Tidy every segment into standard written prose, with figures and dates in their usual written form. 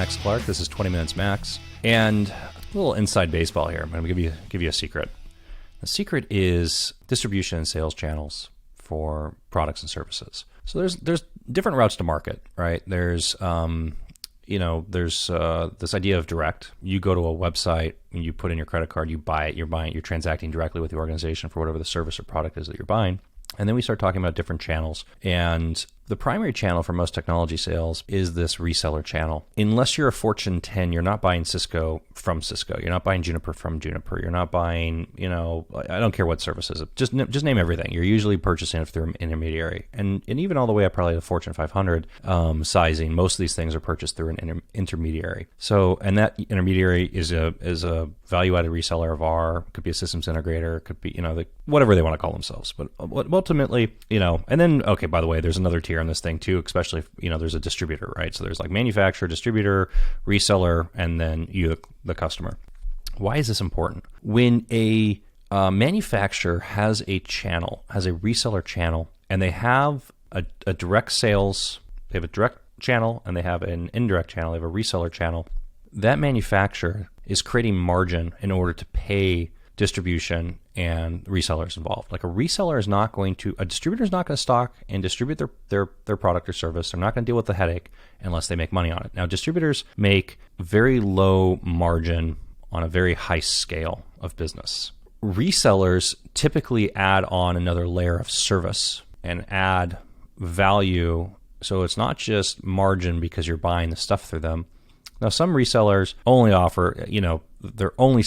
Max Clark. This is 20 Minutes Max. And a little inside baseball here. I'm going to give you a secret. The secret is distribution and sales channels for products and services. So there's different routes to market, right? There's this idea of direct. You go to a website and you put in your credit card, you buy it, you're transacting directly with the organization for whatever the service or product is that you're buying. And then we start talking about different channels. And the primary channel for most technology sales is this reseller channel. Unless you're a Fortune 10, you're not buying Cisco from Cisco. You're not buying Juniper from Juniper. You're not buying, I don't care what services. Just name everything. You're usually purchasing it through an intermediary. And even all the way up probably to Fortune 500 sizing, most of these things are purchased through an intermediary. So, and that intermediary is a value-added reseller of R, could be a systems integrator, could be, whatever they want to call themselves. But ultimately, and then, okay, by the way, there's another tier on this thing too, especially if, there's a distributor, right? So there's like manufacturer, distributor, reseller, and then you, the customer. Why is this important? When a manufacturer has a reseller channel, and they have a direct sales, they have a direct channel, and they have an indirect channel, they have a reseller channel, that manufacturer is creating margin in order to pay distribution and resellers involved. Like a distributor is not going to stock and distribute their product or service. They're not going to deal with the headache unless they make money on it. Now, distributors make very low margin on a very high scale of business. Resellers typically add on another layer of service and add value. So it's not just margin because you're buying the stuff through them. Now, some resellers only offer, they're only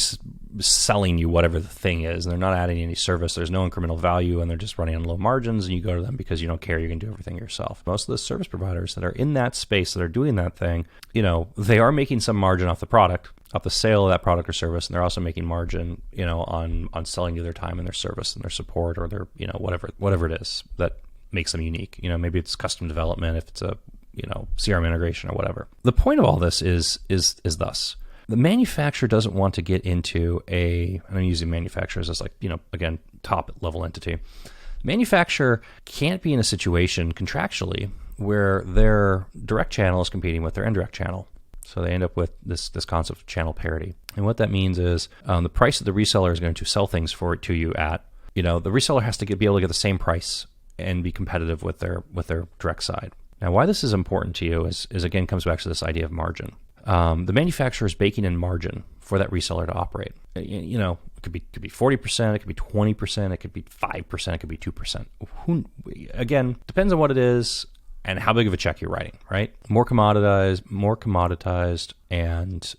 selling you whatever the thing is, and they're not adding any service. There's no incremental value, and they're just running on low margins, and you go to them because you don't care. You can do everything yourself. Most of the service providers that are in that space, that are doing that thing, they are making some margin off the product, off the sale of that product or service, and they're also making margin, on selling you their time and their service and their support or their, whatever it is that makes them unique. Maybe it's custom development, if it's a CRM integration or whatever. The point of all this is thus. The manufacturer doesn't want to get into and I'm using manufacturers as again, top level entity. Manufacturer can't be in a situation contractually where their direct channel is competing with their indirect channel. So they end up with this concept of channel parity. And what that means is the price that the reseller is going to sell things to you at, the reseller has to be able to get the same price and be competitive with their direct side. Now, why this is important to you is again, comes back to this idea of margin. The manufacturer is baking in margin for that reseller to operate. It could be 40%, it could be 20%, it could be 5%, it could be 2%. Again, depends on what it is and how big of a check you're writing, right? More commoditized, and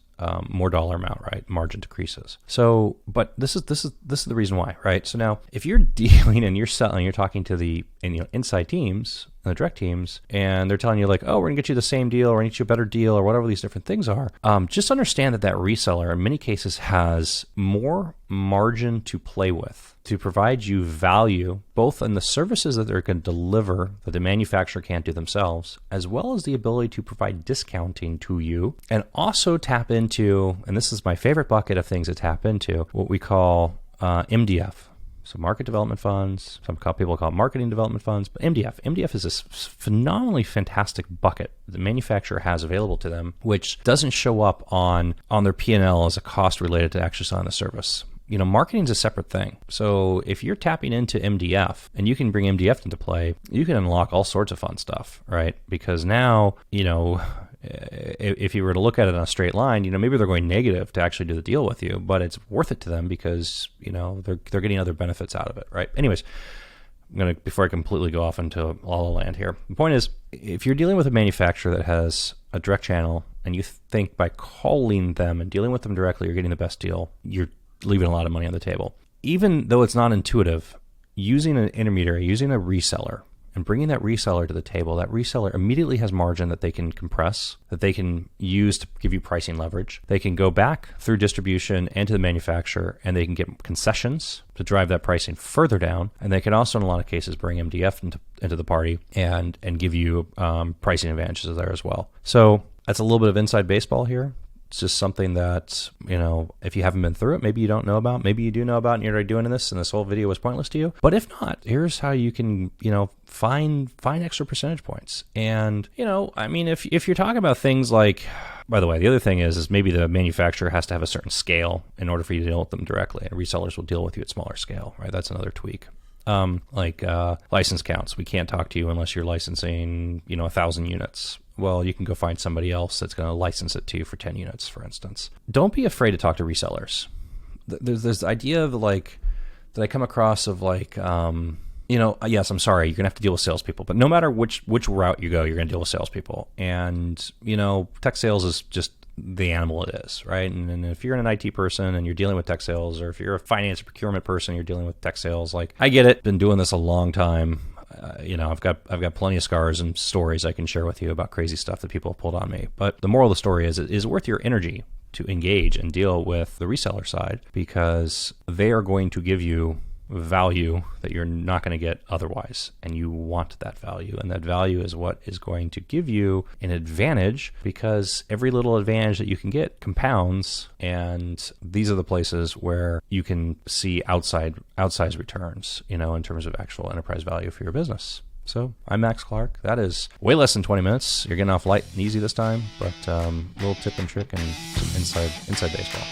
more dollar amount, right? Margin decreases. So, but this is the reason why, right? So now, if you're dealing and you're selling, you're talking to the inside teams, the direct teams, and they're telling you like, oh, we're gonna get you the same deal, or we're gonna get you a better deal, or whatever these different things are. Just understand that reseller in many cases has more margin to play with to provide you value, both in the services that they're going to deliver that the manufacturer can't do themselves, as well as the ability to provide discounting to you, and also tap into, and this is my favorite bucket of things to tap into, what we call MDF. So market development funds, some people call it marketing development funds, but MDF. MDF is this phenomenally fantastic bucket the manufacturer has available to them, which doesn't show up on their P&L as a cost related to actually selling the service. Marketing is a separate thing. So if you're tapping into MDF and you can bring MDF into play, you can unlock all sorts of fun stuff, right? Because now, if you were to look at it on a straight line, maybe they're going negative to actually do the deal with you, but it's worth it to them because, they're getting other benefits out of it, right? Anyways, before I completely go off into La La Land here, the point is, if you're dealing with a manufacturer that has a direct channel and you think by calling them and dealing with them directly, you're getting the best deal, you're leaving a lot of money on the table. Even though it's not intuitive, using an intermediary, using a reseller, and bringing that reseller to the table, that reseller immediately has margin that they can compress, that they can use to give you pricing leverage. They can go back through distribution and to the manufacturer, and they can get concessions to drive that pricing further down. And they can also, in a lot of cases, bring MDF into the party and give you pricing advantages there as well. So that's a little bit of inside baseball here. It's just something that, if you haven't been through it, maybe you don't know about, maybe you do know about and you're already doing this and this whole video was pointless to you. But if not, here's how you can, find extra percentage points. And, if you're talking about things like, by the way, the other thing is maybe the manufacturer has to have a certain scale in order for you to deal with them directly. And resellers will deal with you at smaller scale, right? That's another tweak. License counts. We can't talk to you unless you're licensing, 1,000 units. Well, you can go find somebody else that's going to license it to you for 10 units, for instance. Don't be afraid to talk to resellers. There's this idea of that I come across of yes, I'm sorry, you're going to have to deal with salespeople, but no matter which route you go, you're going to deal with salespeople. And, tech sales is just the animal it is, right? And if you're an IT person and you're dealing with tech sales, or if you're a finance procurement person, you're dealing with tech sales, I get it. Been doing this a long time. I've got plenty of scars and stories I can share with you about crazy stuff that people have pulled on me. But the moral of the story is it is worth your energy to engage and deal with the reseller side, because they are going to give you value that you're not going to get otherwise, and you want that value, and that value is what is going to give you an advantage, because every little advantage that you can get compounds, and these are the places where you can see outsized returns, in terms of actual enterprise value for your business. So I'm Max Clark. That is way less than 20 minutes. You're getting off light and easy this time, but a little tip and trick and some inside baseball.